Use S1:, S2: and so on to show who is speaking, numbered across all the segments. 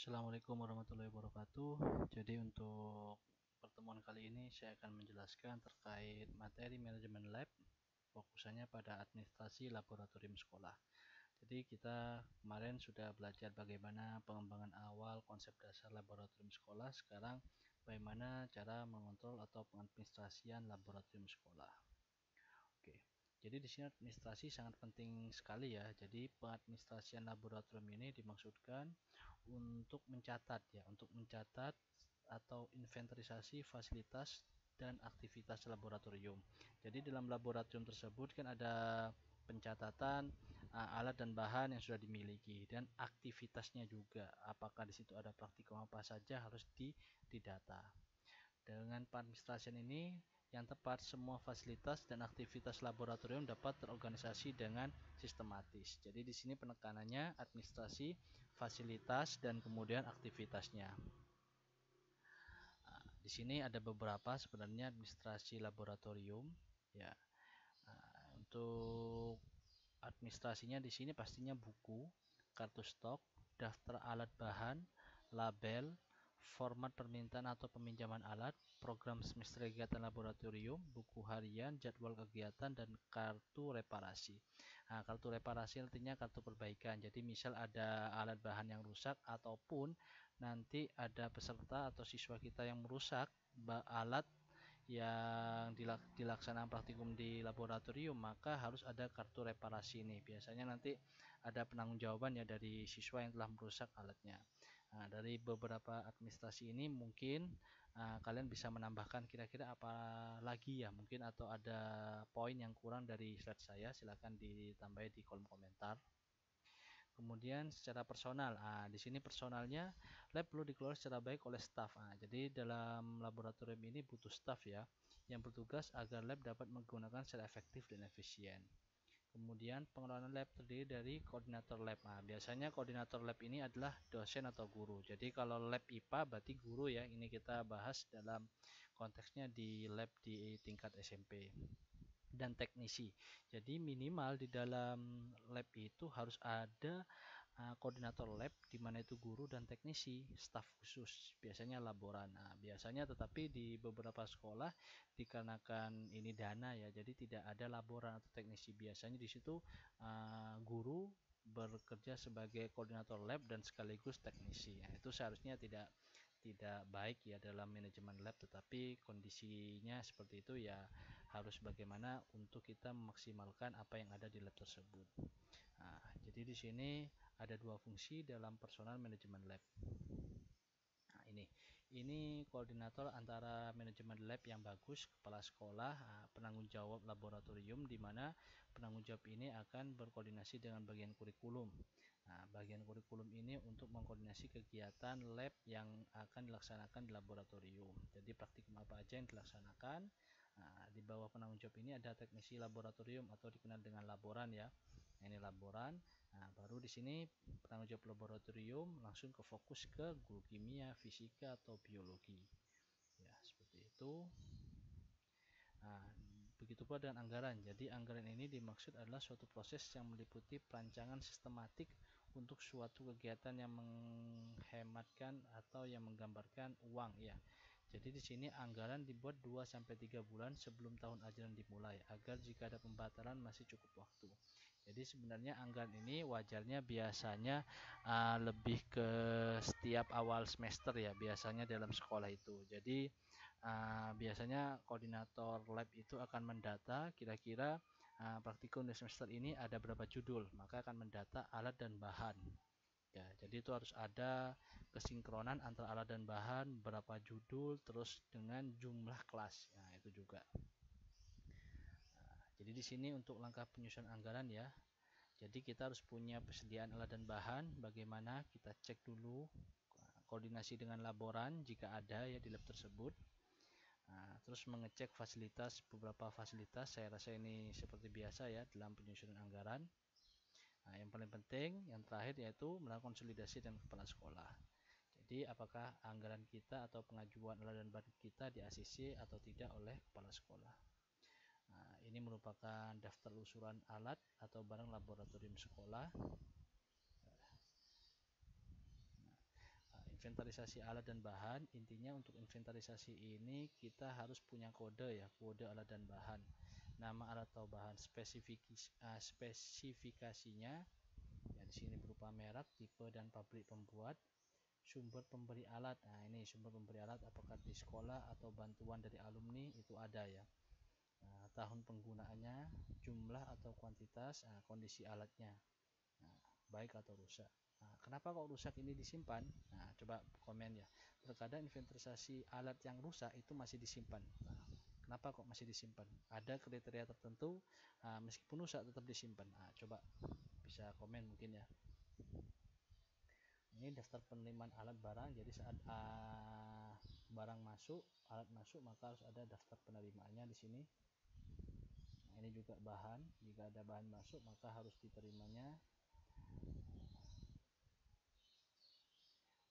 S1: Assalamualaikum warahmatullahi wabarakatuh. Jadi untuk pertemuan kali ini saya akan menjelaskan terkait materi manajemen lab, fokusannya pada administrasi laboratorium sekolah. Jadi kita kemarin sudah belajar bagaimana pengembangan awal konsep dasar laboratorium sekolah. Sekarang bagaimana cara mengontrol atau pengadministrasian laboratorium sekolah. Oke. Jadi di sini administrasi sangat penting sekali ya. Jadi pengadministrasian laboratorium ini dimaksudkan untuk mencatat atau inventarisasi fasilitas dan aktivitas laboratorium. Jadi dalam laboratorium tersebut kan ada pencatatan alat dan bahan yang sudah dimiliki dan aktivitasnya juga. Apakah di situ ada praktikum apa saja harus didata. Dengan pengadministrasian ini yang tepat, semua fasilitas dan aktivitas laboratorium dapat terorganisasi dengan sistematis. Jadi di sini penekanannya administrasi, fasilitas, dan kemudian aktivitasnya. Nah, di sini ada beberapa sebenarnya administrasi laboratorium. Ya, untuk administrasinya di sini pastinya buku, kartu stok, daftar alat bahan, label, format permintaan atau peminjaman alat, program semester kegiatan laboratorium, buku harian, jadwal kegiatan, dan kartu reparasi. Nah, kartu reparasi artinya kartu perbaikan. Jadi misal ada alat bahan yang rusak ataupun nanti ada peserta atau siswa kita yang merusak alat yang dilaksanakan praktikum di laboratorium, maka harus ada kartu reparasi ini. Biasanya nanti ada penanggung-jawaban ya dari siswa yang telah merusak alatnya. Nah, dari beberapa administrasi ini mungkin kalian bisa menambahkan kira-kira apa lagi ya mungkin, atau ada poin yang kurang dari slide saya, silahkan ditambah di kolom komentar. Kemudian secara personal, di sini personalnya lab perlu dikelola secara baik oleh staf. Jadi dalam laboratorium ini butuh staf ya, yang bertugas agar lab dapat menggunakan secara efektif dan efisien. Kemudian pengelolaan lab terdiri dari koordinator lab. Biasanya koordinator lab ini adalah dosen atau guru. Jadi kalau lab IPA berarti guru ya. Ini kita bahas dalam konteksnya di lab di tingkat SMP. Dan teknisi. Jadi minimal di dalam lab itu harus ada koordinator lab, di mana itu guru dan teknisi, staf khusus, biasanya laboran. Biasanya tetapi di beberapa sekolah dikarenakan ini dana ya, jadi tidak ada laboran atau teknisi. Biasanya di situ guru bekerja sebagai koordinator lab dan sekaligus teknisi. Itu seharusnya tidak baik ya dalam manajemen lab, tetapi kondisinya seperti itu ya, harus bagaimana untuk kita memaksimalkan apa yang ada di lab tersebut. Jadi di sini ada dua fungsi dalam personal manajemen lab. Nah, ini koordinator antara manajemen lab yang bagus, kepala sekolah, penanggung jawab laboratorium, di mana penanggung jawab ini akan berkoordinasi dengan bagian kurikulum. Bagian kurikulum ini untuk mengkoordinasi kegiatan lab yang akan dilaksanakan di laboratorium. Jadi praktikum apa aja yang dilaksanakan. Di bawah penanggung jawab ini ada teknisi laboratorium atau dikenal dengan laboran ya. Ini laboran. Baru di sini penanggung jawab laboratorium langsung ke fokus ke guru kimia, fisika, atau biologi. Ya, seperti itu. Begitu pula dengan anggaran. Jadi anggaran ini dimaksud adalah suatu proses yang meliputi perancangan sistematik untuk suatu kegiatan yang menghematkan atau yang menggambarkan uang ya. Jadi di sini anggaran dibuat 2-3 bulan sebelum tahun ajaran dimulai agar jika ada pembatalan masih cukup waktu. Jadi sebenarnya anggaran ini wajarnya biasanya lebih ke setiap awal semester ya, biasanya dalam sekolah itu. Jadi biasanya koordinator lab itu akan mendata kira-kira praktikum di semester ini ada berapa judul, maka akan mendata alat dan bahan. Ya, jadi itu harus ada kesinkronan antara alat dan bahan, berapa judul, terus dengan jumlah kelas. Nah, itu juga. Jadi di sini untuk langkah penyusunan anggaran ya. Jadi kita harus punya persediaan alat dan bahan. Bagaimana kita cek dulu koordinasi dengan laboran jika ada ya di lab tersebut. Terus mengecek fasilitas, beberapa fasilitas. Saya rasa ini seperti biasa ya dalam penyusunan anggaran. Yang paling penting, yang terakhir yaitu melakukan konsolidasi dengan kepala sekolah. Jadi apakah anggaran kita atau pengajuan alat dan bahan kita di ACC atau tidak oleh kepala sekolah. Ini merupakan daftar usulan alat atau barang laboratorium sekolah. inventarisasi alat dan bahan. Intinya untuk inventarisasi ini kita harus punya kode ya, kode alat dan bahan, nama alat atau bahan, spesifikasinya ya di sini berupa merek, tipe dan pabrik pembuat, sumber pemberi alat. Nah, ini sumber pemberi alat apakah di sekolah atau bantuan dari alumni itu ada ya. Nah, tahun penggunaannya, jumlah atau kuantitas, kondisi alatnya, nah, baik atau rusak. Nah, kenapa kok rusak ini disimpan? Nah, coba komen ya. Terkadang inventarisasi alat yang rusak itu masih disimpan. Nah, kenapa kok masih disimpan? Ada kriteria tertentu, meskipun rusak tetap disimpan. Nah, coba bisa komen mungkin ya. Ini daftar penerimaan alat barang. Jadi saat barang masuk, alat masuk, maka harus ada daftar penerimaannya di sini. Nah, ini juga bahan. Jika ada bahan masuk, maka harus diterimanya.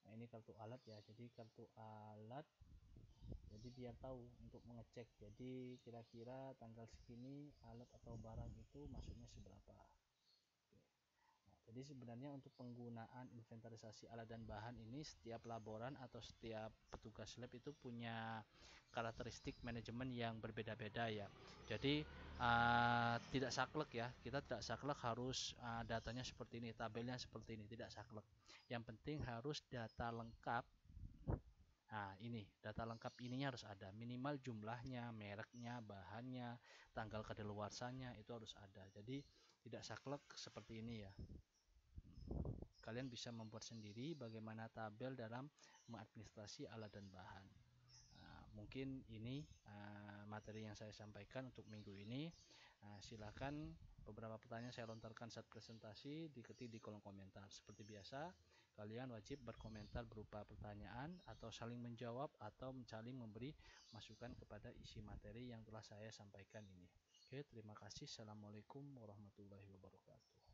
S1: Nah, ini kartu alat ya. Jadi kartu alat. Jadi biar tahu untuk mengecek. Jadi kira-kira tanggal segini alat atau barang itu masuknya seberapa. Jadi sebenarnya untuk penggunaan inventarisasi alat dan bahan ini setiap laboran atau setiap petugas lab itu punya karakteristik manajemen yang berbeda-beda ya. Jadi tidak saklek ya, kita tidak saklek harus datanya seperti ini, tabelnya seperti ini, tidak saklek. Yang penting harus data lengkap. Nah, ini data lengkap ininya harus ada, minimal jumlahnya, mereknya, bahannya, tanggal kadaluarsanya itu harus ada. Jadi tidak saklek seperti ini ya. Kalian bisa membuat sendiri bagaimana tabel dalam mengadministrasi alat dan bahan. Mungkin ini materi yang saya sampaikan untuk minggu ini. Silakan beberapa pertanyaan saya lontarkan saat presentasi diketik di kolom komentar. Seperti biasa, kalian wajib berkomentar berupa pertanyaan atau saling menjawab atau saling memberi masukan kepada isi materi yang telah saya sampaikan ini. Oke, terima kasih. Assalamualaikum warahmatullahi wabarakatuh.